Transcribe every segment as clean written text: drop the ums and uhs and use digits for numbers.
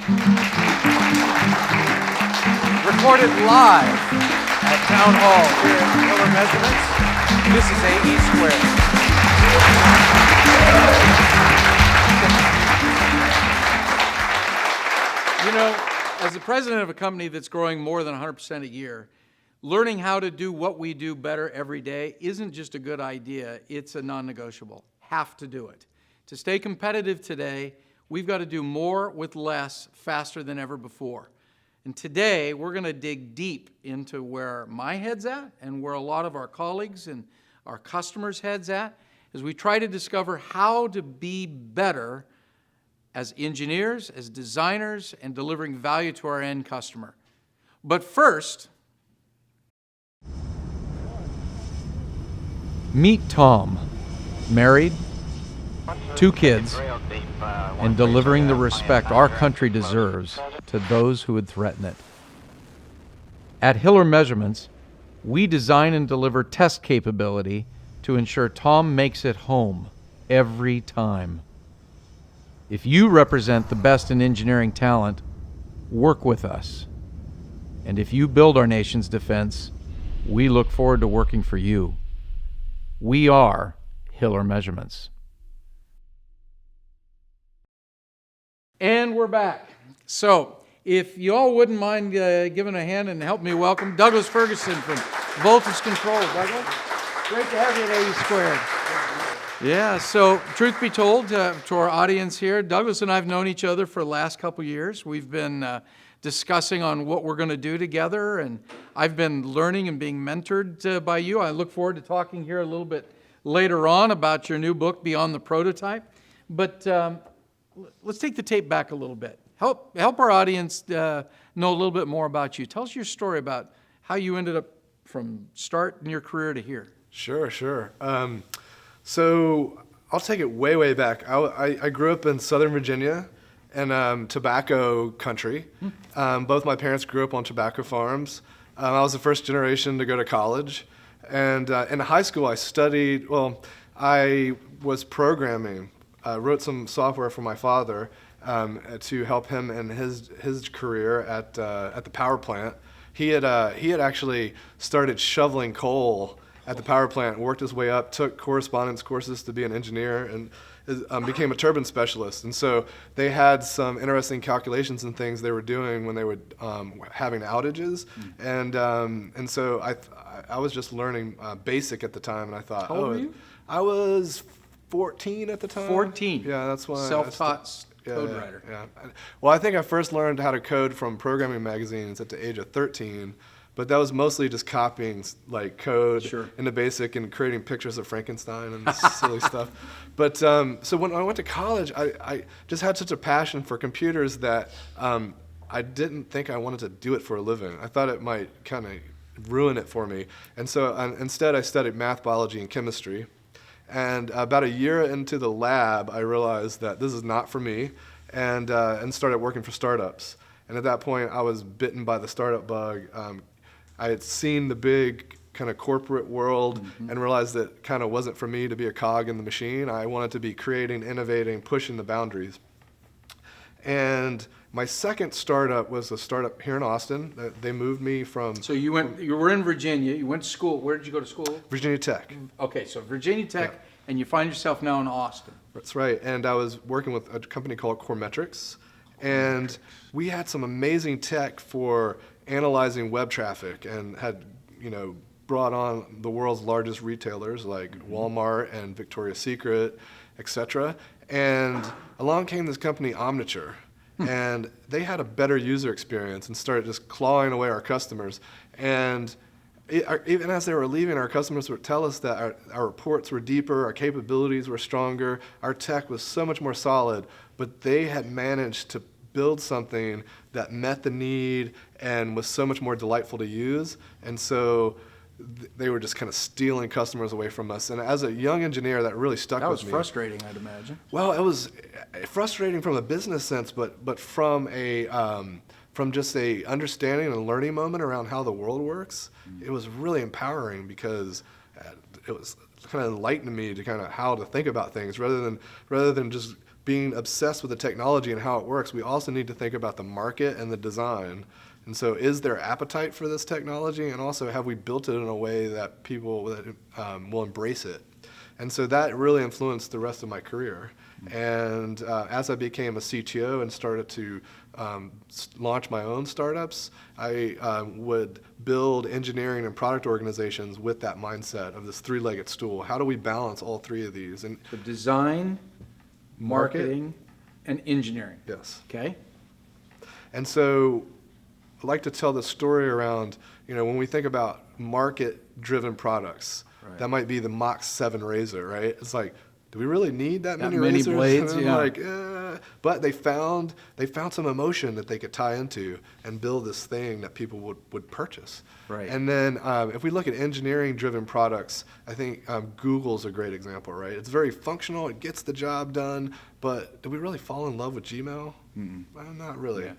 Recorded live at Town Hall here at Hillier Measurements. This is AE Squared. You know, as the president of a company that's growing more than 100% a year, learning how to do what we do better every day isn't just a good idea, it's a non-negotiable. Have to do it. To stay competitive today, we've got to do more with less faster than ever before. And today, we're going to dig deep into where my head's at and where a lot of our colleagues and our customers' heads at as we try to discover how to be better as engineers, as designers, and delivering value to our end customer. But first, meet Tom, married, 2 kids, and delivering the respect our country deserves to those who would threaten it. At Hillier Measurements, we design and deliver test capability to ensure Tom makes it home every time. If you represent the best in engineering talent, work with us. And if you build our nation's defense, we look forward to working for you. We are Hillier Measurements. And we're back. So, if you all wouldn't mind giving a hand and help me welcome Douglas Ferguson from Voltage Control. Douglas, great to have you at AE Squared. Yeah, so truth be told, to our audience here, Douglas and I have known each other for the last couple years. We've been discussing on what we're going to do together, and I've been learning and being mentored by you. I look forward to talking here a little bit later on about your new book, Beyond the Prototype. But let's take the tape back a little bit. Help our audience know a little bit more about you. Tell us your story about how you ended up from start in your career to here. Sure. So I'll take it way back. I grew up in Southern Virginia in tobacco country. Both my parents grew up on tobacco farms. I was the first generation to go to college. And in high school I studied, I was programming. Wrote some software for my father to help him in his career at the power plant. He had actually started shoveling coal at the power plant, worked his way up, took correspondence courses to be an engineer, and became a turbine specialist. And so they had some interesting calculations and things they were doing when they were having outages. And so I was just learning basic at the time, and I thought, how old were you? I was 14 at the time. 14. Yeah, that's why. Self-taught code writer. Yeah. Well, I think I first learned how to code from programming magazines at the age of 13. But that was mostly just copying like code into BASIC and creating pictures of Frankenstein and silly stuff. But so when I went to college, I just had such a passion for computers that I didn't think I wanted to do it for a living. I thought it might kind of ruin it for me. And so instead I studied math, biology, and chemistry. And about a year into the lab, I realized that this is not for me, and started working for startups. And at that point, I was bitten by the startup bug. I had seen the big kind of corporate world and realized that it kind of wasn't for me to be a cog in the machine. I wanted to be creating, innovating, pushing the boundaries. And my second startup was a startup here in Austin. They moved me from... So you were in Virginia, you went to school. Where did you go to school? Virginia Tech. Okay, so Virginia Tech, and you find yourself now in Austin. That's right, and I was working with a company called Coremetrics, and we had some amazing tech for analyzing web traffic, and had brought on the world's largest retailers like Walmart and Victoria's Secret, etc. And along came this company Omniture, and they had a better user experience and started just clawing away our customers. And even as they were leaving, our customers would tell us that our reports were deeper, our capabilities were stronger, our tech was so much more solid, but they had managed to build something that met the need and was so much more delightful to use. And so they were just kind of stealing customers away from us. And as a young engineer, that really stuck with me. That was frustrating, I'd imagine. Well, it was frustrating from a business sense, but from just a understanding and learning moment around how the world works. It was really empowering because it was kind of enlightening me to kind of how to think about things rather than just being obsessed with the technology and how it works, we also need to think about the market and the design. And so is there appetite for this technology? And also, have we built it in a way that people will embrace it? And so that really influenced the rest of my career. And as I became a CTO and started to launch my own startups, I would build engineering and product organizations with that mindset of this three-legged stool. How do we balance all three of these? And So design, marketing, and engineering. yes. Okay? And so I like to tell the story around, when we think about market-driven products, Right. that might be the Mach 7 razor, right? It's like, do we really need that many many razors? blades, And I'm yeah. like, but they found some emotion that they could tie into and build this thing that people would purchase. Right. And then if we look at engineering-driven products, I think Google's a great example, right? It's very functional, it gets the job done, but do we really fall in love with Gmail? Well, not really.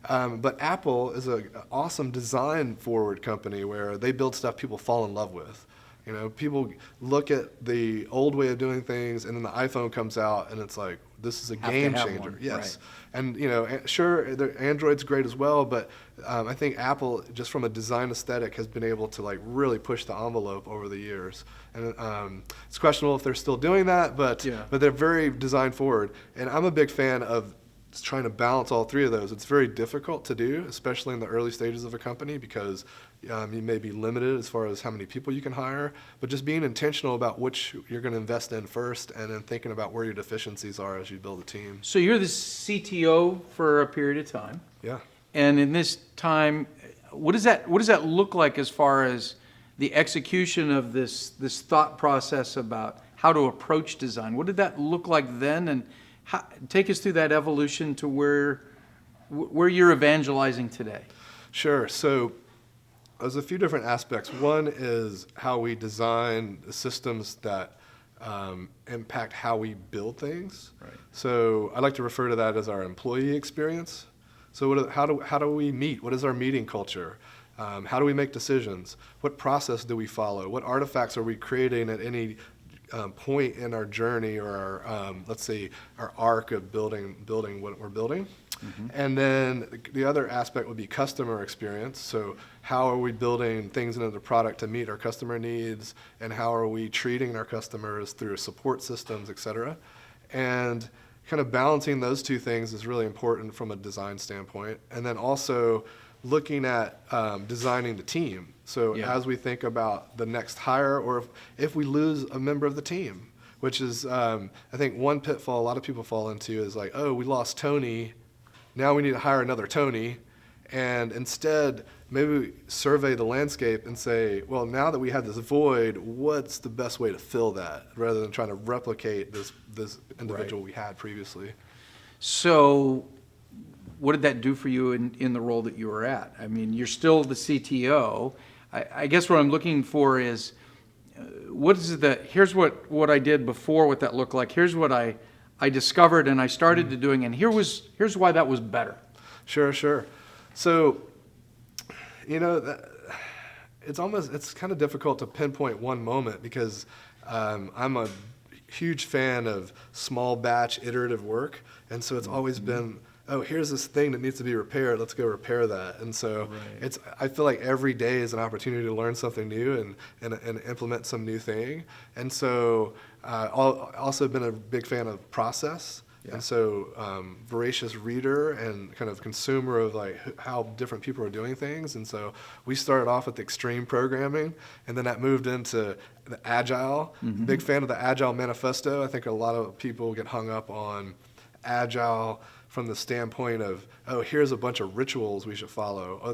Yeah. But Apple is an awesome design-forward company where they build stuff people fall in love with. People look at the old way of doing things, and then the iPhone comes out, and it's like, this is a Have to game have changer. one, Yes. right. And sure, Android's great as well, but I think Apple, just from a design aesthetic, has been able to really push the envelope over the years. And it's questionable if they're still doing that, but they're very design forward. And I'm a big fan of trying to balance all three of those. It's very difficult to do, especially in the early stages of a company, because you may be limited as far as how many people you can hire, but just being intentional about which you're going to invest in first, and then thinking about where your deficiencies are as you build a team. So you're the CTO for a period of time. Yeah. And in this time, what does that look like as far as the execution of this thought process about how to approach design? What did that look like then, and take us through that evolution to where you're evangelizing today? Sure. So there's a few different aspects. One is how we design the systems that impact how we build things. Right. So I like to refer to that as our employee experience. So how do we meet? What is our meeting culture? How do we make decisions? What process do we follow? What artifacts are we creating at any point in our journey, or our, let's say, our arc of building what we're building? Mm-hmm. And then the other aspect would be customer experience. So how are we building things into the product to meet our customer needs, and how are we treating our customers through support systems, et cetera? And kind of balancing those two things is really important from a design standpoint. And then also looking at designing the team. So as we think about the next hire, or if we lose a member of the team, which is, I think, one pitfall a lot of people fall into is like, oh, we lost Tony, now we need to hire another Tony. And instead, maybe we survey the landscape and say, well, now that we have this void, what's the best way to fill that, rather than trying to replicate this individual we had previously. So what did that do for you in the role that you were at? I mean, you're still the CTO. I guess what I'm looking for is, here's what I did before, what that looked like. Here's what I discovered and I started to doing, and here's why that was better. Sure. So, it's kind of difficult to pinpoint one moment, because I'm a huge fan of small batch iterative work, and so it's always been, oh, here's this thing that needs to be repaired, let's go repair that. And so I feel like every day is an opportunity to learn something new and implement some new thing. And so I've also been a big fan of process. Yeah. And so voracious reader and kind of consumer of how different people are doing things. And so we started off with extreme programming, and then that moved into the Agile. Mm-hmm. Big fan of the Agile manifesto. I think a lot of people get hung up on Agile from the standpoint of, oh, here's a bunch of rituals we should follow. Oh,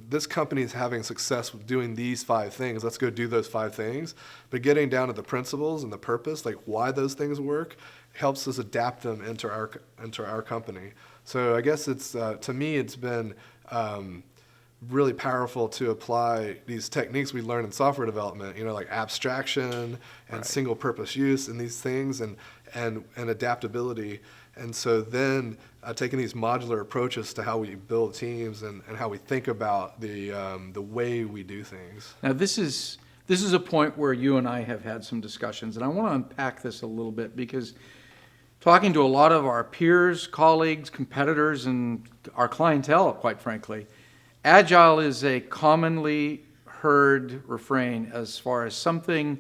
this company is having success with doing these 5 things. Let's go do those 5 things. But getting down to the principles and the purpose, like why those things work, helps us adapt them into our company. So I guess it's to me it's been really powerful to apply these techniques we learn in software development, like abstraction and single purpose use and these things and adaptability. And so then taking these modular approaches to how we build teams and how we think about the way we do things. Now this is a point where you and I have had some discussions, and I want to unpack this a little bit, because talking to a lot of our peers, colleagues, competitors, and our clientele, quite frankly, Agile is a commonly heard refrain as far as something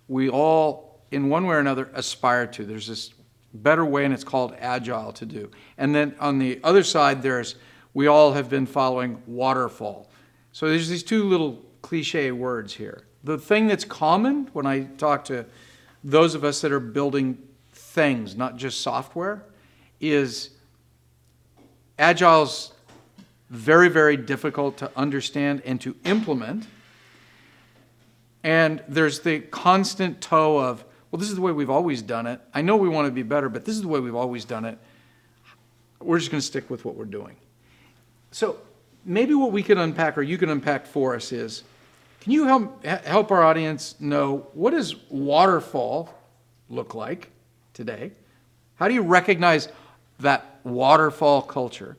we all, in one way or another, aspire to. There's this better way, and it's called Agile to do. And then on the other side, we all have been following Waterfall. So there's these two little cliche words here. The thing that's common when I talk to those of us that are building things, not just software, is Agile's very, very difficult to understand and to implement. And there's the constant toe of, well, this is the way we've always done it. I know we want to be better, but this is the way we've always done it. We're just going to stick with what we're doing. So maybe what we can unpack, or you can unpack for us, is, can you help our audience know, what does Waterfall look like today? How do you recognize that Waterfall culture?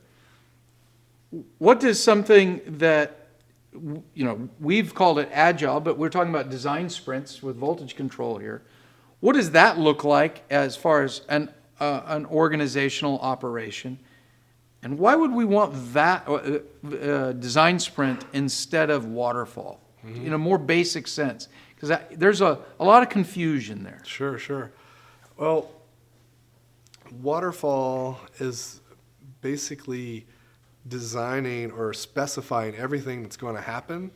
What does something that, we've called it Agile, but we're talking about design sprints with voltage control here. What does that look like as far as an organizational operation? And why would we want that design sprint instead of Waterfall, in a more basic sense? Because there's a lot of confusion there. Sure. Well, Waterfall is basically designing or specifying everything that's going to happen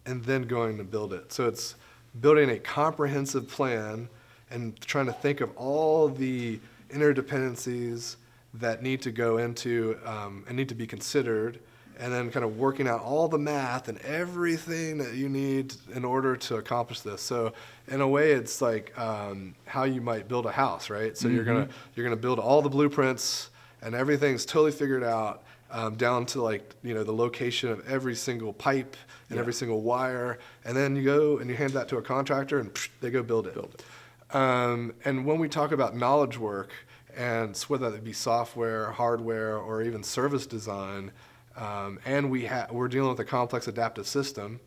and then going to build it. So it's building a comprehensive plan and trying to think of all the interdependencies that need to go into and need to be considered, and then kind of working out all the math and everything that you need in order to accomplish this. So in a way, it's like how you might build a house, right? So you're gonna build all the blueprints and everything's totally figured out, down to the location of every single pipe and every single wire, and then you go and you hand that to a contractor and they go build it. And when we talk about knowledge work, and whether that be software, hardware, or even service design, and we're dealing with a complex adaptive system,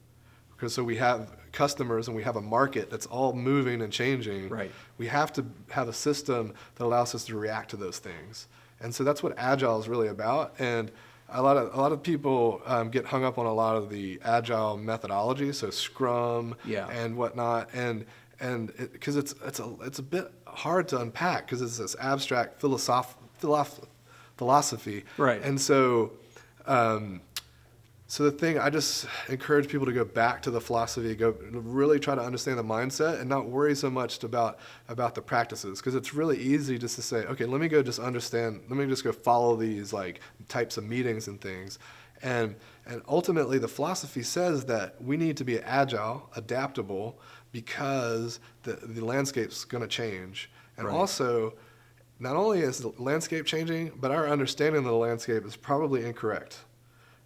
because so we have customers and we have a market that's all moving and changing. Right. We have to have a system that allows us to react to those things. And so that's what Agile is really about. And a lot of people get hung up on a lot of the Agile methodology, so Scrum and whatnot, and because it's a bit hard to unpack because it's this abstract philosophy. Right. And so, so the thing, I just encourage people to go back to the philosophy, go really try to understand the mindset and not worry so much about the practices, because it's really easy just to say, okay, let me just go follow these types of meetings and things. And ultimately the philosophy says that we need to be agile, adaptable, because the landscape's going to change. And also, not only is the landscape changing, but our understanding of the landscape is probably incorrect.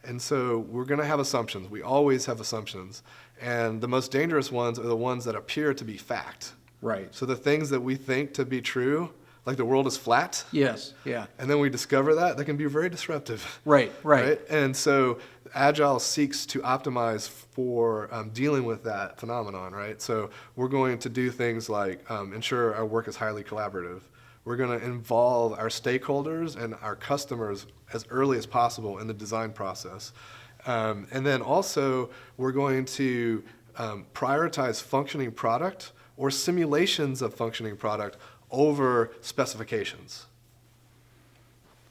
And so we're going to have assumptions. We always have assumptions. And the most dangerous ones are the ones that appear to be fact. Right. So the things that we think to be true, like the world is flat. Yes, yeah. And then we discover that can be very disruptive. Right. And so Agile seeks to optimize for dealing with that phenomenon, right? So we're going to do things like ensure our work is highly collaborative. We're going to involve our stakeholders and our customers as early as possible in the design process. And then also, we're going to prioritize functioning product or simulations of functioning product over specifications.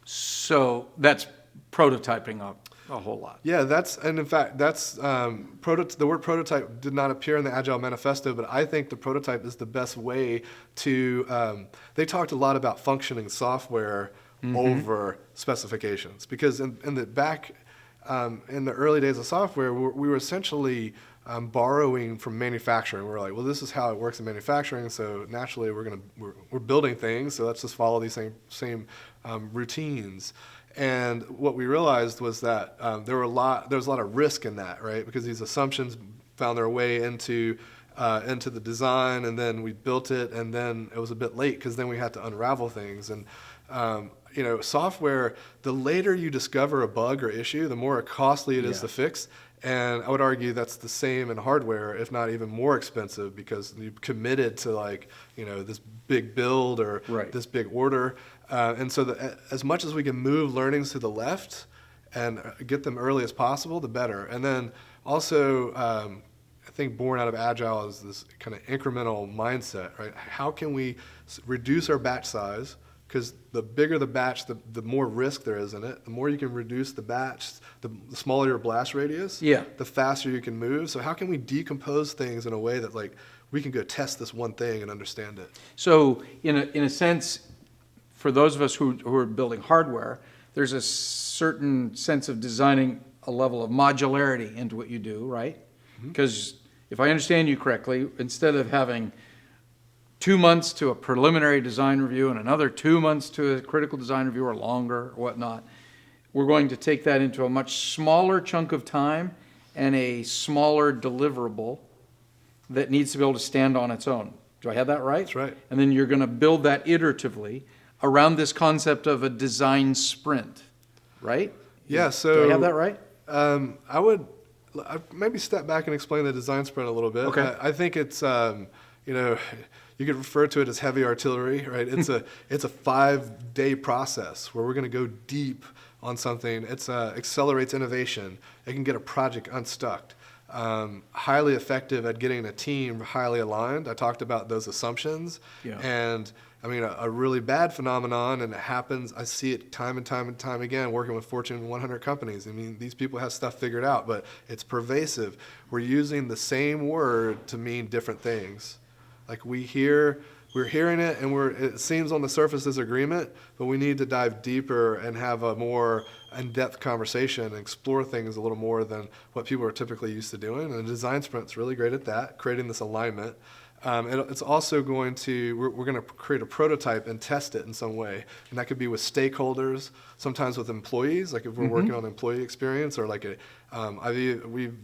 So that's prototyping a whole lot. Yeah, in fact, the word prototype did not appear in the Agile Manifesto, but I think the prototype is the best way to, they talked a lot about functioning software over specifications, because in the early days of software, we were essentially borrowing from manufacturing. We're like, well, this is how it works in manufacturing, so naturally we're building things, so let's just follow these same routines. And what we realized was that there was a lot of risk in that, right? Because these assumptions found their way into the design, and then we built it, and then it was a bit late because then we had to unravel things. And software, the later you discover a bug or issue, the more costly it is to fix, And I would argue that's the same in hardware, if not even more expensive, because you've committed to like, this big build or Right. this big order. And so as much as we can move learnings to the left and get them early as possible, the better. And then also, I think born out of Agile is this kind of incremental mindset, right? How can we reduce our batch size? Because the bigger the batch, the more risk there is in it. The more you can reduce the batch, the smaller your blast radius, the faster you can move. So how can we decompose things in a way that like we can go test this one thing and understand it? So in a sense, for those of us who are building hardware, there's a certain sense of designing a level of modularity into what you do, right? Because if I understand you correctly, instead of having 2 months to a preliminary design review and another 2 months to a critical design review or longer or whatnot, we're going to take that into a much smaller chunk of time and a smaller deliverable that needs to be able to stand on its own. Do I have that right? That's right. And then you're going to build that iteratively around this concept of a design sprint, right? Yeah, so... Do I have that right? I'd maybe step back and explain the design sprint a little bit. Okay. I think it's, you could refer to it as heavy artillery, right? It's a 5-day process where we're going to go deep on something. It accelerates innovation. It can get a project unstuck. Highly effective at getting a team highly aligned. I talked about those assumptions. Yeah. And I mean, a really bad phenomenon, and it happens, I see it time and time and time again working with Fortune 100 companies. I mean, these people have stuff figured out, but it's pervasive. We're using the same word to mean different things. Like we're hearing it, and it seems on the surface as agreement, but we need to dive deeper and have a more in-depth conversation and explore things a little more than what people are typically used to doing. And the design sprint's really great at that, creating this alignment. It's also we're going to create a prototype and test it in some way. And that could be with stakeholders, sometimes with employees, like if we're working on employee experience, or like we've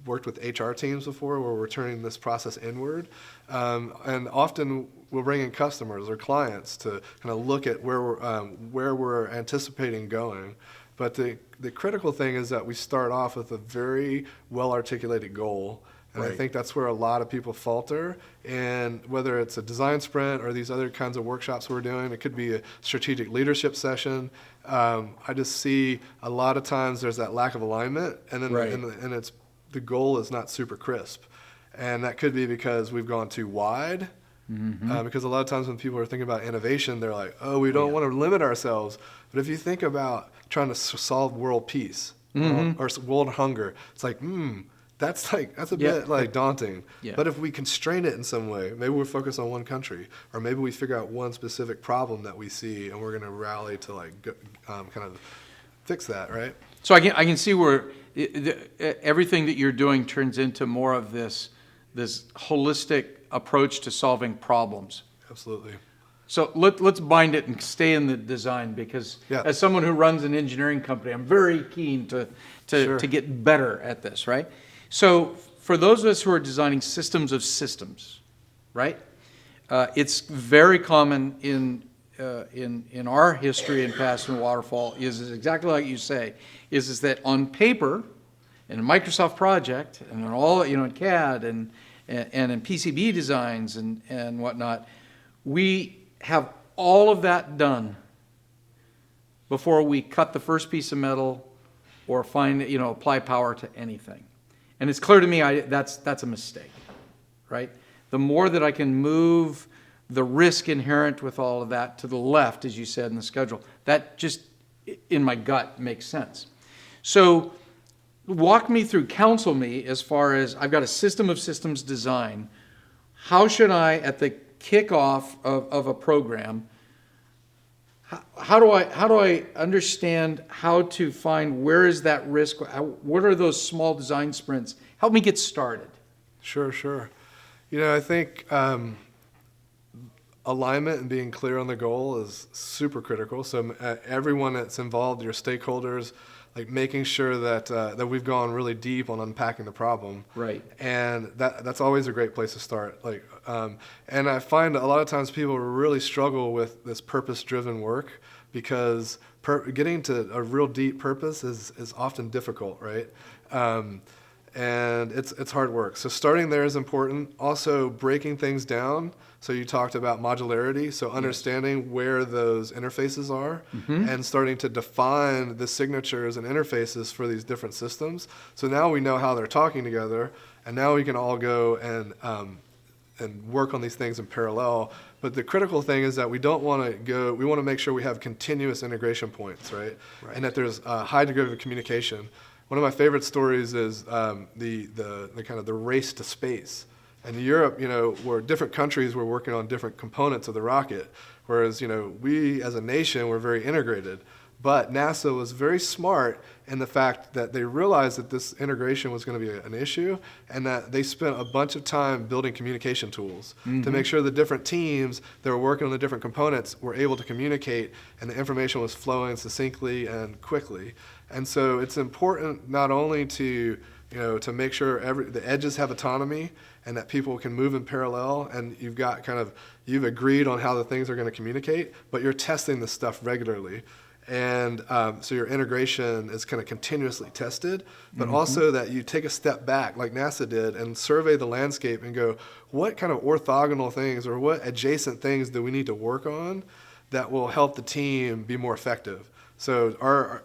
worked with HR teams before where we're turning this process inward. And often we'll bring in customers or clients to kind of look at where we're anticipating going. But the critical thing is that we start off with a very well-articulated goal. And I think that's where a lot of people falter. And whether it's a design sprint or these other kinds of workshops we're doing, it could be a strategic leadership session. I just see a lot of times there's that lack of alignment, and then the goal is not super crisp. And that could be because we've gone too wide. Because a lot of times when people are thinking about innovation, they're like, oh, we don't want to limit ourselves. But if you think about trying to solve world peace or world hunger, it's like, that's a bit daunting. Yeah. But if we constrain it in some way, maybe we're focused on one country, or maybe we figure out one specific problem that we see, and we're going to rally to kind of fix that, right? So I can see where everything that you're doing turns into more of this holistic approach to solving problems. Absolutely. So let's bind it and stay in the design, because as someone who runs an engineering company, I'm very keen to get better at this, right? So for those of us who are designing systems of systems, right? It's very common in our history and past in Waterfall is exactly like you say, is that on paper, in a Microsoft project, and in all, in CAD and in PCB designs and whatnot, we have all of that done before we cut the first piece of metal or apply power to anything. And it's clear to me that's a mistake, right? The more that I can move the risk inherent with all of that to the left, as you said in the schedule, that just, in my gut, makes sense. So walk me through, counsel me as far as I've got a system of systems design. How should I, at the kickoff of a program, how do I understand how to find where is that risk? What are those small design sprints? Help me get started. Sure. I think alignment and being clear on the goal is super critical. So everyone that's involved, your stakeholders, like making sure that we've gone really deep on unpacking the problem. Right. And that's always a great place to start. And I find a lot of times people really struggle with this purpose-driven work because getting to a real deep purpose is often difficult, right? And it's hard work. So starting there is important. Also breaking things down. So you talked about modularity. So understanding where those interfaces are and starting to define the signatures and interfaces for these different systems. So now we know how they're talking together, and now we can all go and work on these things in parallel. But the critical thing is that we don't want to go, we want to make sure we have continuous integration points, right? And that there's a high degree of communication. One of my favorite stories is the kind of the race to space. And in Europe, where different countries were working on different components of the rocket, whereas, we as a nation were very integrated. But NASA was very smart in the fact that they realized that this integration was going to be an issue, and that they spent a bunch of time building communication tools to make sure the different teams that were working on the different components were able to communicate, and the information was flowing succinctly and quickly. And so it's important not only to to make sure the edges have autonomy and that people can move in parallel, and you've agreed on how the things are going to communicate, but you're testing this stuff regularly. And so your integration is kind of continuously tested, but also that you take a step back like NASA did and survey the landscape and go, what kind of orthogonal things or what adjacent things do we need to work on that will help the team be more effective? So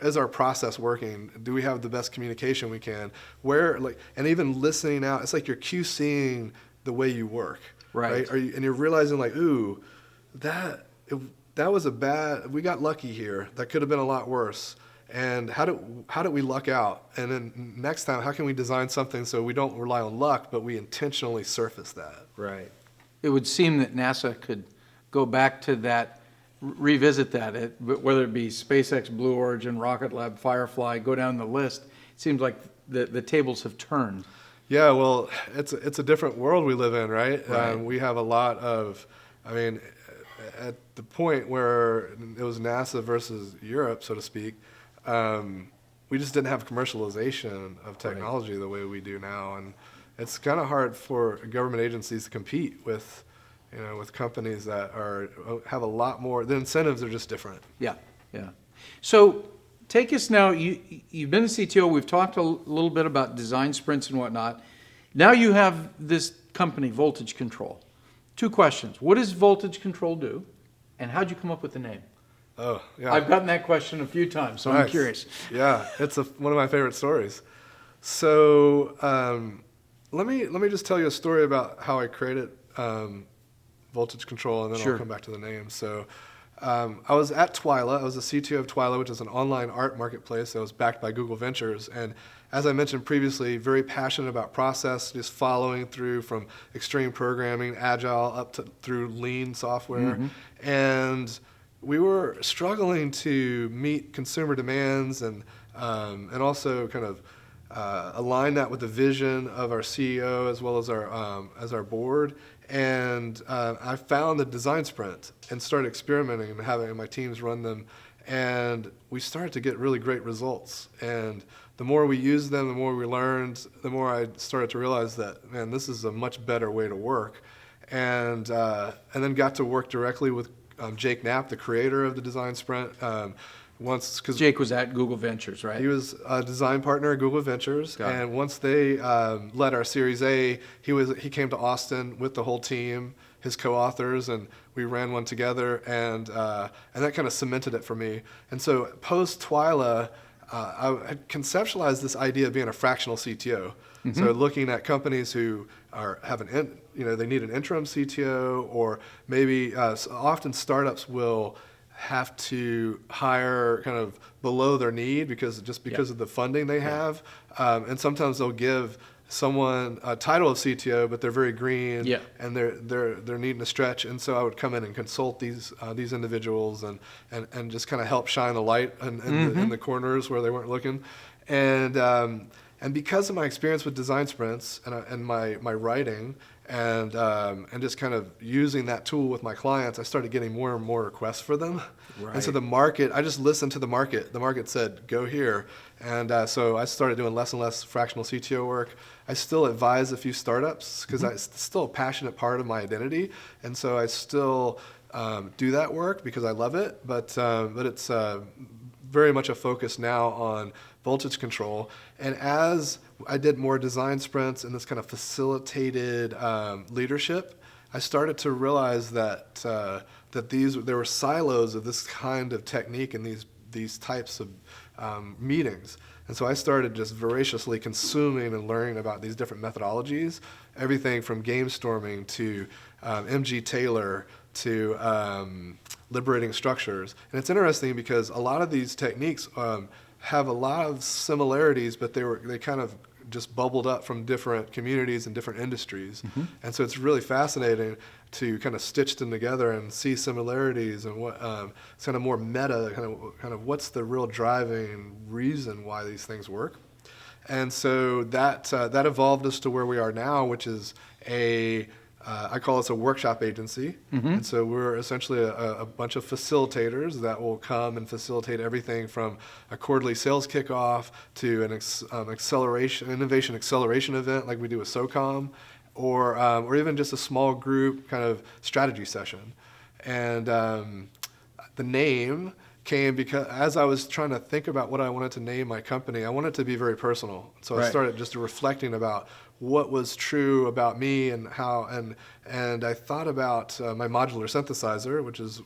is our process working? Do we have the best communication we can? And even listening out, it's like you're QCing the way you work, right? And you're realizing ooh, that was we got lucky here. That could have been a lot worse. And how did we luck out? And then next time, how can we design something so we don't rely on luck, but we intentionally surface that? Right. It would seem that NASA could go back to that, revisit that, whether it be SpaceX, Blue Origin, Rocket Lab, Firefly, go down the list. It seems like the tables have turned. Yeah, well, it's a different world we live in, right? We have a lot of, at the point where it was NASA versus Europe, so to speak, we just didn't have commercialization of technology the way we do now, and it's kind of hard for government agencies to compete with companies that have a lot more. The incentives are just different. Yeah. So take us now. You've been a CTO. We've talked a little bit about design sprints and whatnot. Now you have this company, Voltage Control. 2 questions. What does Voltage Control do, and how'd you come up with the name? Oh, yeah. I've gotten that question a few times, so Nice. I'm curious. Yeah, it's one of my favorite stories. So let me just tell you a story about how I created Voltage Control, and then I'll come back to the name. So I was at Twyla. I was the CTO of Twyla, which is an online art marketplace that was backed by Google Ventures. And as I mentioned previously, very passionate about process, just following through from extreme programming, Agile, up through lean software. And we were struggling to meet consumer demands and also kind of align that with the vision of our CEO as well as our board. And I found the design sprint and started experimenting and having my teams run them. And we started to get really great results. And the more we used them, the more we learned, the more I started to realize that, man, this is a much better way to work. And then got to work directly with Jake Knapp, the creator of the design sprint. Because Jake was at Google Ventures, right? He was a design partner at Google Ventures, and once they led our Series A, he came to Austin with the whole team, his co-authors, and we ran one together, and that kind of cemented it for me. And so post Twyla, I had conceptualized this idea of being a fractional CTO. So looking at companies who they need an interim CTO, or maybe often startups will have to hire kind of below their need because of the funding they have, and sometimes they'll give someone a title of CTO, but they're very green, and they're needing a stretch. And so I would come in and consult these individuals and just kind of help shine the light in the corners where they weren't looking, and because of my experience with design sprints and my writing. And just kind of using that tool with my clients, I started getting more and more requests for them. And so I just listened to the market. The market said, go here. And so I started doing less and less fractional CTO work. I still advise a few startups because it's still a passionate part of my identity. And so I still do that work because I love it, but it's very much a focus now on voltage control. And as I did more design sprints and this kind of facilitated leadership, I started to realize that there were silos of this kind of technique in these types of meetings. And so I started just voraciously consuming and learning about these different methodologies, everything from game storming to MG Taylor to liberating structures. And it's interesting because a lot of these techniques have a lot of similarities, but they kind of just bubbled up from different communities and different industries. Mm-hmm. And so it's really fascinating to kind of stitch them together and see similarities and what it's kind of more meta, kind of what's the real driving reason why these things work. And so that evolved us to where we are now, which is I call us a workshop agency. Mm-hmm. And so we're essentially a bunch of facilitators that will come and facilitate everything from a quarterly sales kickoff to an innovation acceleration event like we do with SOCOM, or even just a small group kind of strategy session. And the name came because as I was trying to think about what I wanted to name my company, I wanted it to be very personal. So I started just reflecting about what was true about me and how, and I thought about my modular synthesizer, which has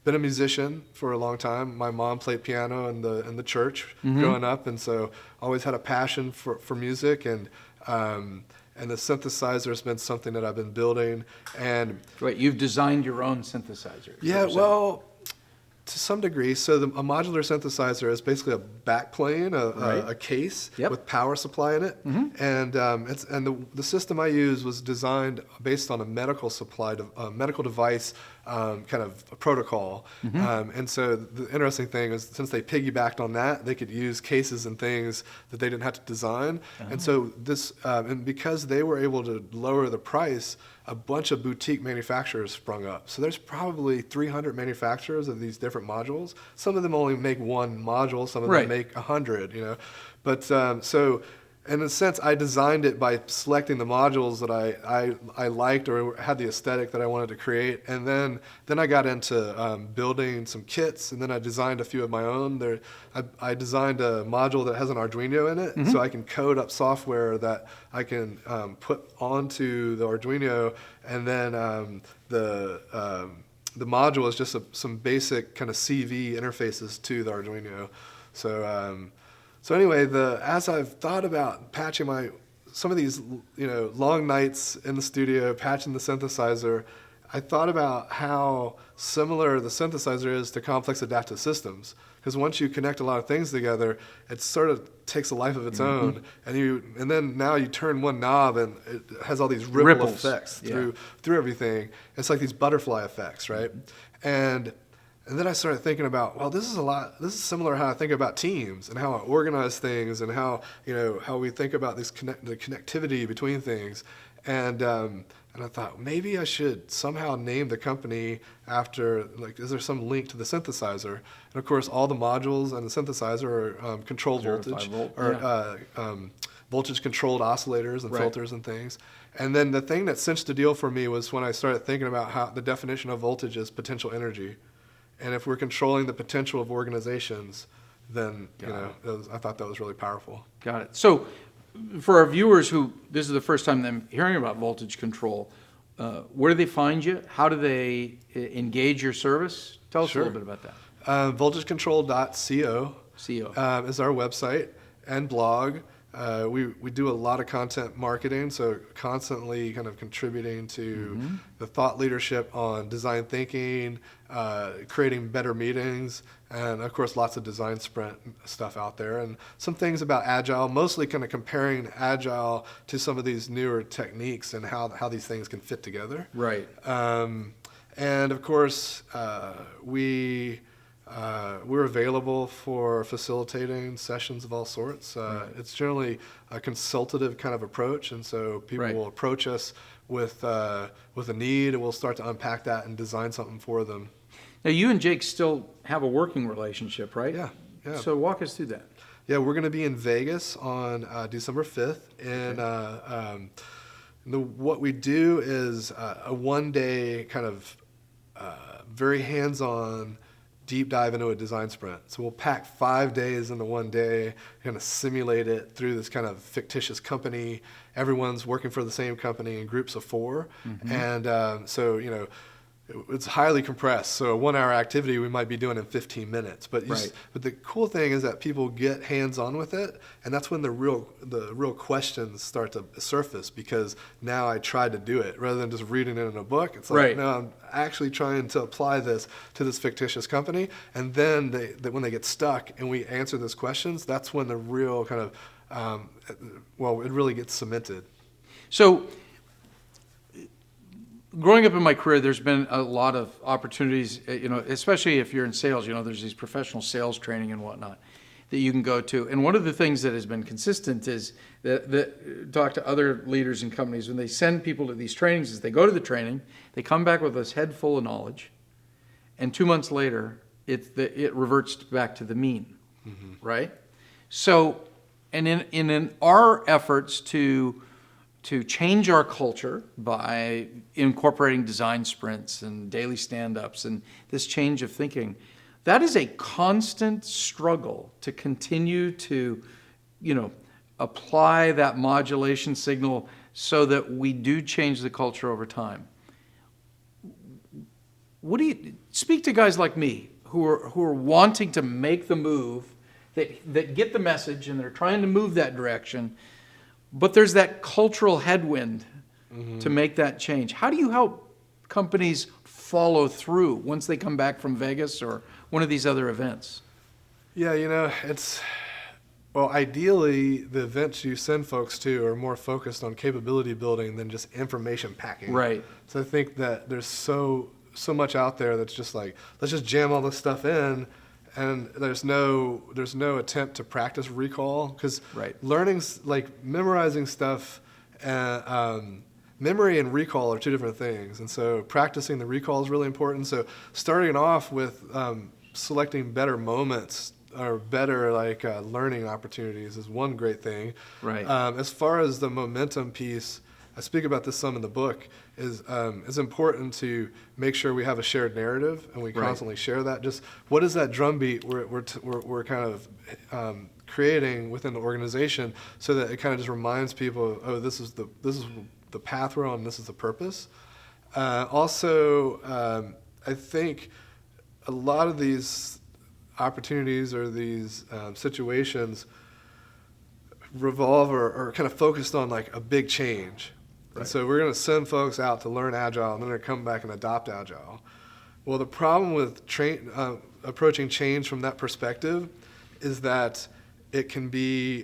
been a musician for a long time. My mom played piano in the church growing up, and so always had a passion for music, and the synthesizer has been something that I've been building. And wait, you've designed your own synthesizer? Yeah, well, to some degree. So a modular synthesizer is basically a backplane, a case with power supply in it, and the system I use was designed based on a medical device kind of a protocol. And so the interesting thing is, since they piggybacked on that, they could use cases and things that they didn't have to design. And so this, and because they were able to lower the price, a bunch of boutique manufacturers sprung up. So there's probably 300 manufacturers of these different modules. Some of them only make one module, some of them make 100, But so in a sense, I designed it by selecting the modules that I liked or had the aesthetic that I wanted to create. And then I got into building some kits, and then I designed a few of my own. I designed a module that has an Arduino in it, so I can code up software that I can put onto the Arduino, and then the module is just some basic kind of CV interfaces to the Arduino. So anyway, as I've thought about patching some of these long nights in the studio, patching the synthesizer, I thought about how similar the synthesizer is to complex adaptive systems. Because once you connect a lot of things together, it sort of takes a life of its own, and then now you turn one knob and it has all these ripples effects through everything. It's like these butterfly effects, right? And then I started thinking about, well, this is similar how I think about teams and how I organize things and how we think about the connectivity between things. And I thought maybe I should somehow name the company after, is there some link to the synthesizer? And of course, all the modules and the synthesizer are controlled voltage, voltage controlled oscillators and filters and things. And then the thing that cinched the deal for me was when I started thinking about how the definition of voltage is potential energy. And if we're controlling the potential of organizations, then I thought that was really powerful. Got it. So for our viewers who this is the first time them hearing about voltage control, where do they find you? How do they engage your service? Tell us a little bit about that. Voltagecontrol.co is our website and blog. We do a lot of content marketing, so constantly kind of contributing to the thought leadership on design thinking, creating better meetings, and of course lots of design sprint stuff out there, and some things about Agile, mostly kind of comparing Agile to some of these newer techniques and how these things can fit together. Right. And of course, we're available for facilitating sessions of all sorts. It's generally a consultative kind of approach, and so people will approach us with a need, and we'll start to unpack that and design something for them. Now, you and Jake still have a working relationship, right? Yeah. So walk us through that. Yeah, we're going to be in Vegas on December 5th, and what we do is a one-day kind of very hands-on, deep dive into a design sprint. So we'll pack 5 days into one day, kind of simulate it through this kind of fictitious company. Everyone's working for the same company in groups of 4. And so, it's highly compressed. So a 1-hour activity we might be doing in 15 minutes. But but the cool thing is that people get hands-on with it, and that's when the real questions start to surface, because now I tried to do it rather than just reading it in a book. It's like, no, I'm actually trying to apply this to this fictitious company. And then when they get stuck and we answer those questions, that's when the real kind of it really gets cemented. So, growing up in my career, there's been a lot of opportunities, especially if you're in sales, there's these professional sales training and whatnot that you can go to. And one of the things that has been consistent is that talk to other leaders in companies, when they send people to these trainings, is they go to the training, they come back with this head full of knowledge, and 2 months later, it reverts back to the mean, right? So, and in our efforts to change our culture by incorporating design sprints and daily stand-ups and this change of thinking, that is a constant struggle to continue to, apply that modulation signal so that we do change the culture over time. What do you speak to guys like me who are wanting to make the move, that get the message and they're trying to move that direction, but there's that cultural headwind to make that change? How do you help companies follow through once they come back from Vegas or one of these other events? Yeah, ideally, the events you send folks to are more focused on capability building than just information packing. Right. So I think that there's so much out there that's just like, let's just jam all this stuff in, and there's no attempt to practice recall, because learning's like memorizing stuff. Memory and recall are 2 different things, and so practicing the recall is really important. So starting off with selecting better moments or better learning opportunities is one great thing. Right. As far as the momentum piece, I speak about this some in the book, is it's important to make sure we have a shared narrative and we constantly share that. Just what is that drumbeat we're kind of creating within the organization, so that it kind of just reminds people, oh, this is the path we're on, this is the purpose. Also, I think a lot of these opportunities or these situations revolve or are kind of focused on like a big change. And so we're going to send folks out to learn Agile, and then they're going to come back and adopt Agile. Well, the problem with approaching change from that perspective is that it can be,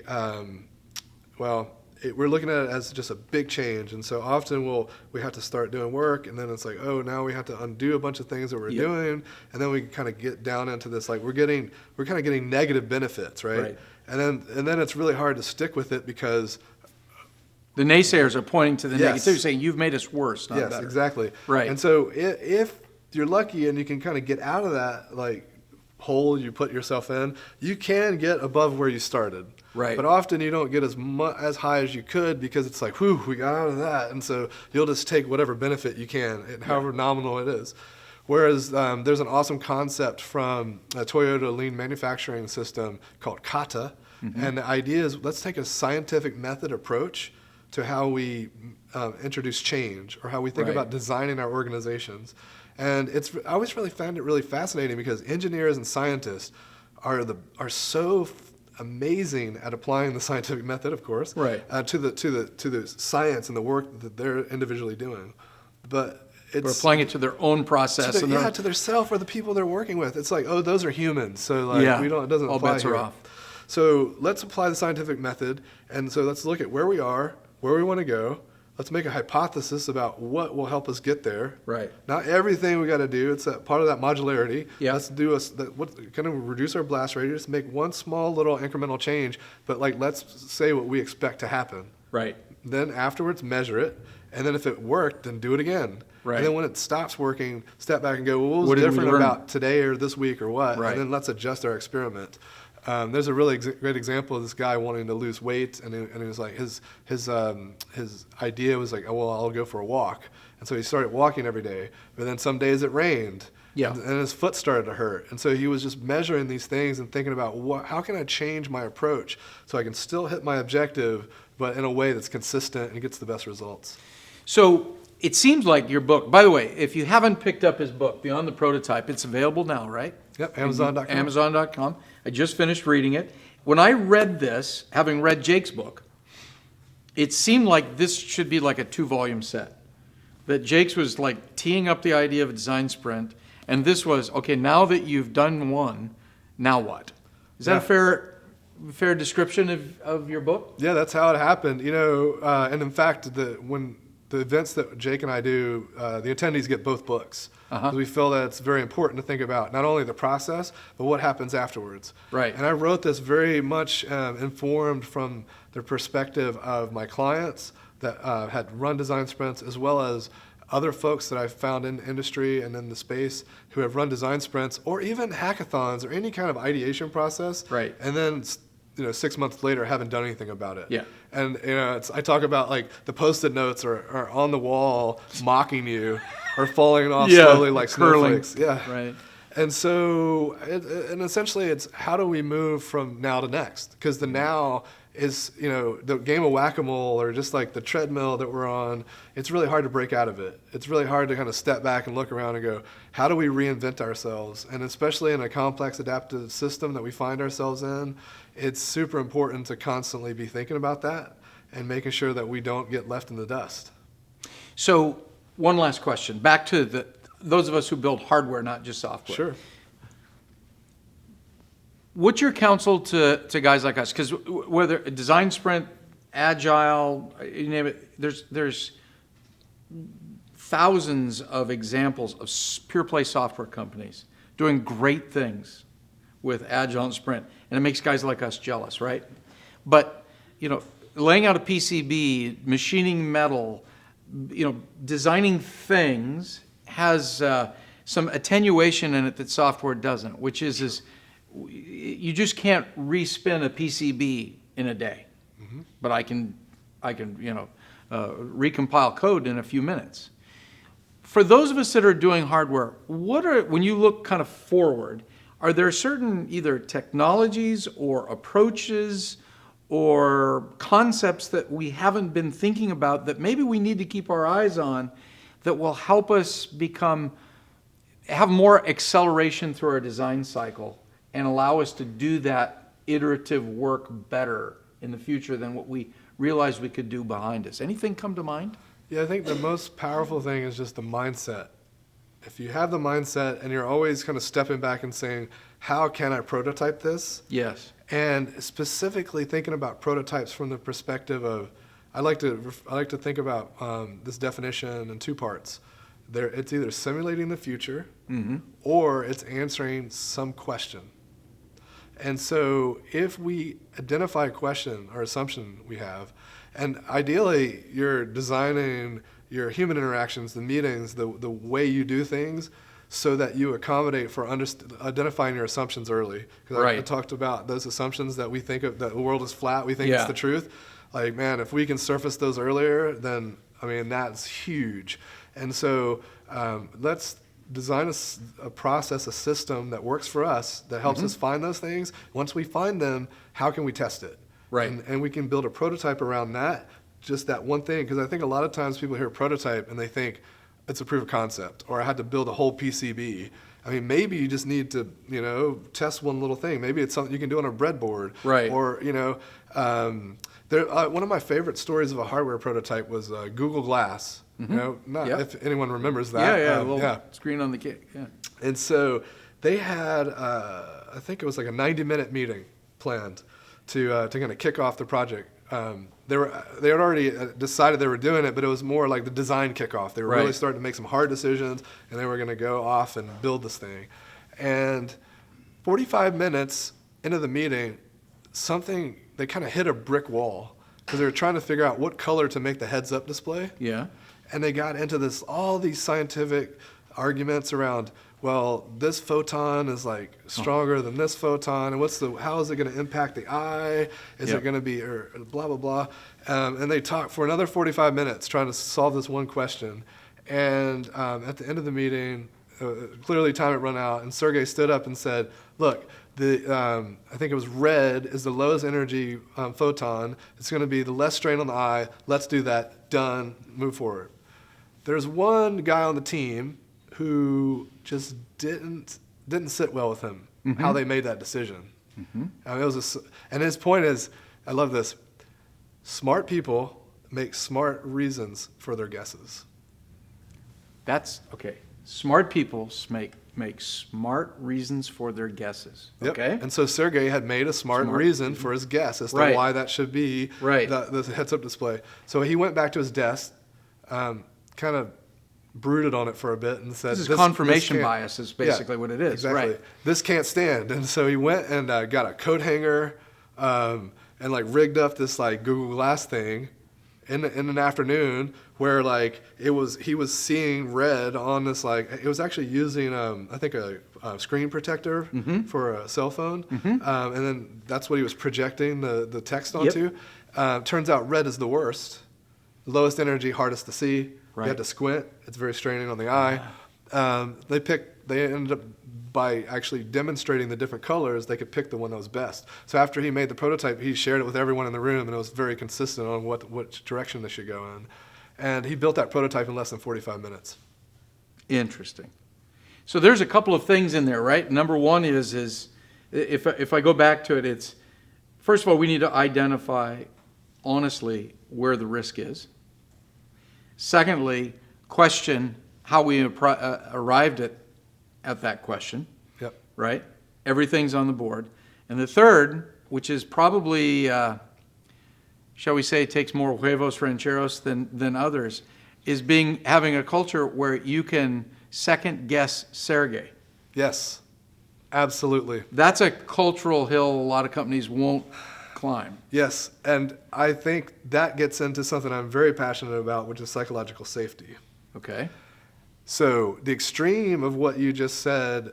we're looking at it as just a big change. And so often we have to start doing work, and then it's like, oh, now we have to undo a bunch of things that we're doing. And then we kind of get down into this, like we're kind of getting negative benefits, right? And then it's really hard to stick with it, because the naysayers are pointing to the negative, saying you've made us worse, not better. Yes, exactly. Right. And so if you're lucky and you can kind of get out of that hole you put yourself in, you can get above where you started. Right. But often you don't get as high as you could, because it's like, whew, we got out of that. And so you'll just take whatever benefit you can, and however nominal it is. Whereas there's an awesome concept from a Toyota lean manufacturing system called kata. And the idea is, let's take a scientific method approach to how we introduce change, or how we think about designing our organizations. And I always really found it really fascinating, because engineers and scientists are so amazing at applying the scientific method, of course, to the science and the work that they're individually doing. But we're applying it to their own process, to their self or the people they're working with. It's like, oh, those are humans, so it doesn't all apply bets here. are off. So let's apply the scientific method, and so let's look at where we are, where we want to go. Let's make a hypothesis about what will help us get there. Right. Not everything we got to do. It's part of that modularity. Yeah. Let's do kind of reduce our blast radius, make one small little incremental change, but let's say what we expect to happen. Right. Then afterwards, measure it, and then if it worked, then do it again. Right. And then when it stops working, step back and go, well, what was different about today or this week or what? Right. And then let's adjust our experiment. There's a really great example of this guy wanting to lose weight, and it was like his idea was like, oh, well, I'll go for a walk. And so he started walking every day. But then some days it rained. Yeah. And his foot started to hurt. And so he was just measuring these things and thinking about how can I change my approach so I can still hit my objective, but in a way that's consistent and gets the best results. So it seems like your book, by the way, if you haven't picked up his book, Beyond the Prototype, it's available now, right? Yep, Amazon.com. Amazon.com. I just finished reading it. When I read this, having read Jake's book, it seemed like this should be like a 2-volume set. That Jake's was like teeing up the idea of a design sprint, and this was, okay, now that you've done one, now what? Is that a fair description of your book? Yeah, that's how it happened. And in fact, when the events that Jake and I do, the attendees get both books. Because we feel that it's very important to think about not only the process, but what happens afterwards. Right. And I wrote this very much informed from the perspective of my clients that had run design sprints, as well as other folks that I've found in the industry and in the space who have run design sprints, or even hackathons or any kind of ideation process. Right. And then 6 months later, haven't done anything about it. Yeah. And I talk about like the Post-it notes are on the wall mocking you, or falling off slowly like curling. snowflakes. Yeah. Right. And so, and essentially, it's how do we move from now to next? Because the now is, the game of whack-a-mole, or just like the treadmill that we're on. It's really hard to break out of it. It's really hard to kind of step back and look around and go, how do we reinvent ourselves? And especially in a complex adaptive system that we find ourselves in, it's super important to constantly be thinking about that and making sure that we don't get left in the dust. So one last question. Back to those of us who build hardware, not just software. Sure. What's your counsel to guys like us? Because whether a design sprint, Agile, you name it, there's thousands of examples of pure play software companies doing great things with Agile and Sprint, and it makes guys like us jealous, right? But laying out a PCB, machining metal, designing things has some attenuation in it that software doesn't, which is you just can't respin a PCB in a day, but I can recompile code in a few minutes. For those of us that are doing hardware, when you look kind of forward, are there certain either technologies or approaches or concepts that we haven't been thinking about that maybe we need to keep our eyes on that will help us have more acceleration through our design cycle and allow us to do that iterative work better in the future than what we realized we could do behind us? Anything come to mind? Yeah, I think the most powerful thing is just the mindset. If you have the mindset and you're always kind of stepping back and saying, how can I prototype this? Yes. And specifically thinking about prototypes from the perspective of, I like to think about this definition in 2 parts. It's either simulating the future, or it's answering some question. And so if we identify a question or assumption we have, and ideally you're designing your human interactions, the meetings, the way you do things, so that you accommodate for identifying your assumptions early. Because I talked about those assumptions that we think of, that the world is flat, we think it's the truth. Like, man, if we can surface those earlier, then, that's huge. And so let's design a process, a system that works for us, that helps us find those things. Once we find them, how can we test it? Right. And we can build a prototype around that, just that one thing. Because I think a lot of times people hear prototype and they think it's a proof of concept, or I had to build a whole PCB. Maybe you just need to, test one little thing. Maybe it's something you can do on a breadboard. Right. Or, one of my favorite stories of a hardware prototype was Google Glass. If anyone remembers that. A little screen on the kick. Yeah. And so they had, I think it was like a 90-minute meeting planned to kind of kick off the project. They had already decided they were doing it, but it was more like the design kickoff. They were really starting to make some hard decisions, and they were going to go off and build this thing. And 45 minutes into the meeting, they kind of hit a brick wall because they were trying to figure out what color to make the heads-up display. Yeah. And they got into all these scientific arguments around, well, this photon is like stronger than this photon, and how is it going to impact the eye? Is it going to be, or blah, blah, blah. And they talked for another 45 minutes trying to solve this one question. And at the end of the meeting, clearly time had run out, and Sergey stood up and said, look, I think it was red is the lowest energy photon. It's going to be the less strain on the eye. Let's do that. Done. Move forward. There's one guy on the team who just didn't sit well with him, how they made that decision. I mean, and his point is, I love this, smart people make smart reasons for their guesses. That's, okay. Smart people make smart reasons for their guesses. Yep. Okay. And so Sergey had made a smart reason for his guess as to Right. why that should be the heads-up display. So he went back to his desk, kind of brooded on it for a bit and said, This is confirmation bias is basically what it is. Exactly. Right. This can't stand. And so he went and got a coat hanger and like rigged up this like Google Glass thing in an afternoon where like he was seeing red on this, like it was actually using I think a screen protector for a cell phone, and then that's what he was projecting the text onto. Turns out red is the worst, lowest energy, hardest to see. Right. You have to squint. It's very straining on the eye. They ended up by actually demonstrating the different colors, they could pick the one that was best. So after he made the prototype, he shared it with everyone in the room, and it was very consistent on which direction they should go in. And he built that prototype in less than 45 minutes. Interesting. So there's a couple of things in there, right? Number one is if I go back to it, it's, first of all, we need to identify honestly where the risk is. Secondly, question how we arrived at that question. Yep. Right? Everything's on the board. And the third, which is probably, shall we say, takes more huevos rancheros than others, is having a culture where you can second guess Sergey. Yes, absolutely. That's a cultural hill a lot of companies won't climb. Yes, and I think that gets into something I'm very passionate about, which is psychological safety. Okay. So the extreme of what you just said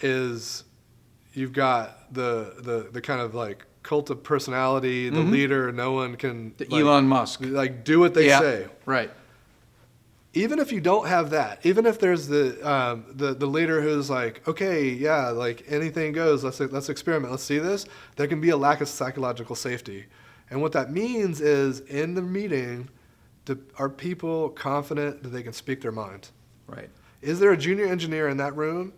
is you've got the kind of like cult of personality, the leader, no one can... Elon Musk. Like do what they say. Right. Even if you don't have that, even if there's the leader who's like, okay, yeah, like anything goes, let's experiment, let's see this, there can be a lack of psychological safety. And what that means is in the meeting, are people confident that they can speak their mind? Right. Is there a junior engineer in that room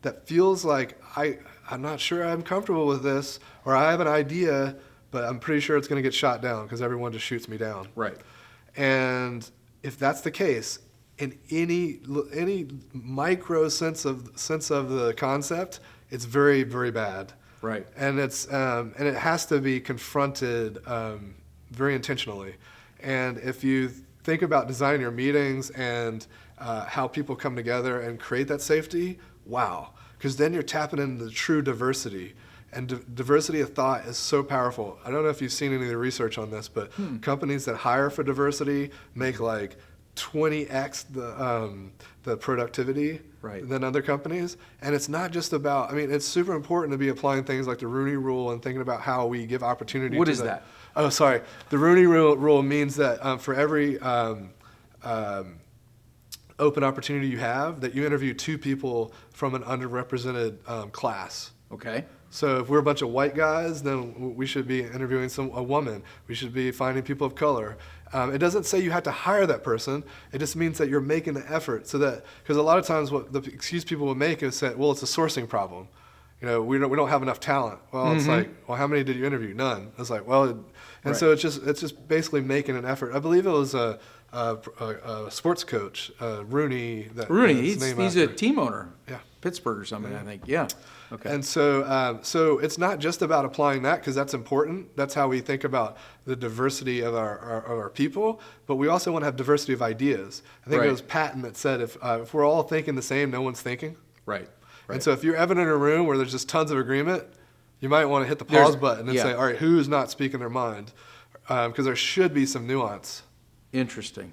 that feels like, I'm not sure I'm comfortable with this, or I have an idea, but I'm pretty sure it's going to get shot down because everyone just shoots me down? Right. And if that's the case, in any micro sense of the concept, it's very, very bad. Right. And it has to be confronted very intentionally. And if you think about designing your meetings and how people come together and create that safety, wow, because then you're tapping into the true diversity. And diversity of thought is so powerful. I don't know if you've seen any of the research on this, but companies that hire for diversity make like 20x the productivity than other companies. And it's not just about, I mean, it's super important to be applying things like the Rooney Rule and thinking about how we give opportunity. What is that? Oh, sorry. The Rooney Rule means that for every open opportunity you have, that you interview 2 people from an underrepresented class. Okay. So if we're a bunch of white guys, then we should be interviewing a woman. We should be finding people of color. It doesn't say you have to hire that person. It just means that you're making the effort so that, because a lot of times what the excuse people will make is say, well, it's a sourcing problem. You know, we don't have enough talent. Well, it's like, well, how many did you interview? None. It's like, well, so it's just basically making an effort. I believe it was a sports coach, Rooney. He's a team owner. Yeah. Pittsburgh or something, I think. Yeah. Okay. And so it's not just about applying that, because that's important. That's how we think about the diversity of our people. But we also want to have diversity of ideas. I think it was Patton that said, if we're all thinking the same, no one's thinking. Right. And so if you're ever in a room where there's just tons of agreement, you might want to hit the pause button and say, all right, who's not speaking their mind? Because there should be some nuance. Interesting.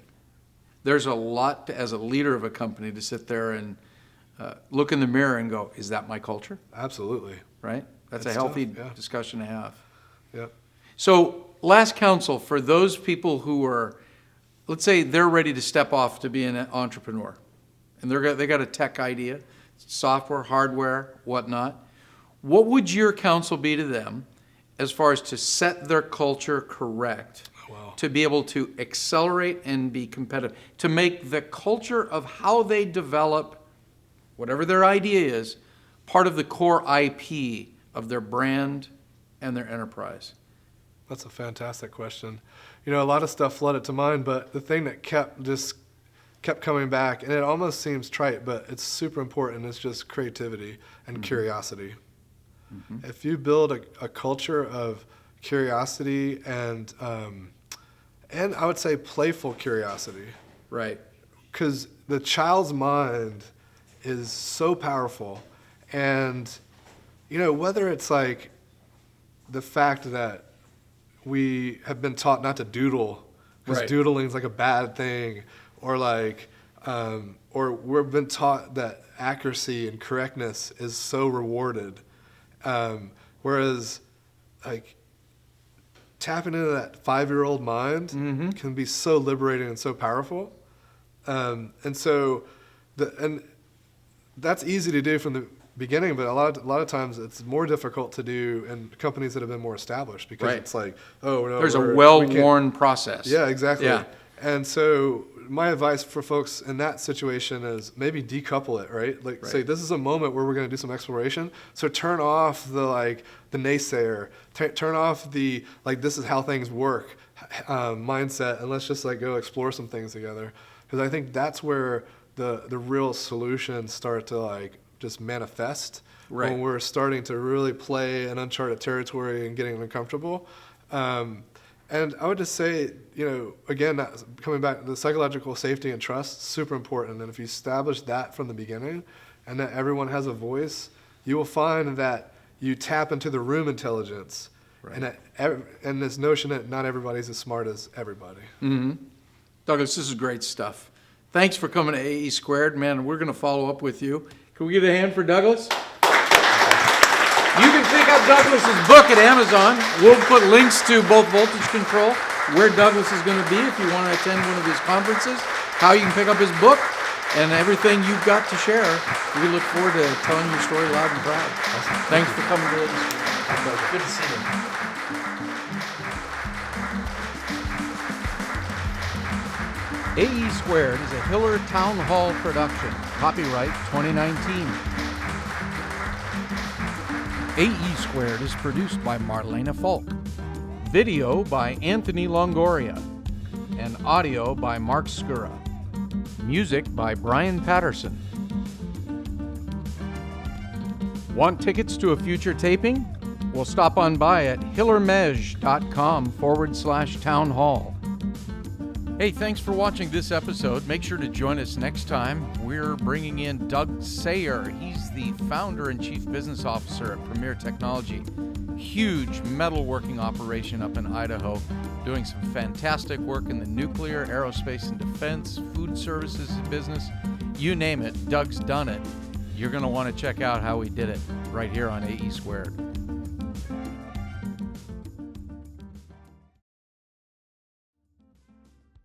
There's a lot as a leader of a company to sit there and look in the mirror and go, is that my culture? Absolutely. Right? That's a healthy discussion to have. Yep. So last counsel for those people who are let's say they're ready to step off to be an entrepreneur, and they got a tech idea, software, hardware, whatnot. What would your counsel be to them as far as to set their culture correct, to be able to accelerate and be competitive, to make the culture of how they develop whatever their idea is part of the core IP of their brand and their enterprise? That's a fantastic question. You know, a lot of stuff flooded to mind, but the thing that kept coming back, and it almost seems trite, but it's super important, is just creativity and curiosity. If you build a culture of curiosity and I would say playful curiosity. Right. Because the child's mind is so powerful. And, you know, whether it's like the fact that we have been taught not to doodle, because doodling is like a bad thing, or like, or we've been taught that accuracy and correctness is so rewarded. Whereas, like, tapping into that 5-year-old mind can be so liberating and so powerful. And so, and that's easy to do from the beginning, but a lot of times it's more difficult to do in companies that have been more established, because it's like, oh no, there's a well-worn process. Yeah, exactly. Yeah. And so my advice for folks in that situation is maybe decouple it, right? Like say, this is a moment where we're going to do some exploration. So turn off the naysayer, turn off the, like, this is how things work mindset, and let's just like go explore some things together. Because I think that's where the real solutions start to like just manifest when we're starting to really play in uncharted territory and getting uncomfortable. And I would just say, you know, again, coming back to the psychological safety and trust, super important. And if you establish that from the beginning and that everyone has a voice, you will find that you tap into the room intelligence and this notion that not everybody's as smart as everybody. Douglas, this is great stuff. Thanks for coming to AE Squared. Man, we're going to follow up with you. Can we get a hand for Douglas? You can pick up Douglas's book at Amazon. We'll put links to both Voltage Control, where Douglas is going to be if you want to attend one of his conferences, how you can pick up his book, and everything you've got to share. We look forward to telling your story loud and proud. Awesome. Thanks for coming to us. Good to see you. AE Squared is a Hillier Town Hall production. Copyright 2019. AE Squared is produced by Marlena Falk. Video by Anthony Longoria. And audio by Mark Skura. Music by Brian Patterson. Want tickets to a future taping? Well, stop on by at hillermej.com/townhall. Hey, thanks for watching this episode. Make sure to join us next time. We're bringing in Doug Sayer. He's the founder and chief business officer at Premier Technology. Huge metalworking operation up in Idaho, doing some fantastic work in the nuclear, aerospace and defense, food services business. You name it, Doug's done it. You're going to want to check out how he did it right here on AE Squared.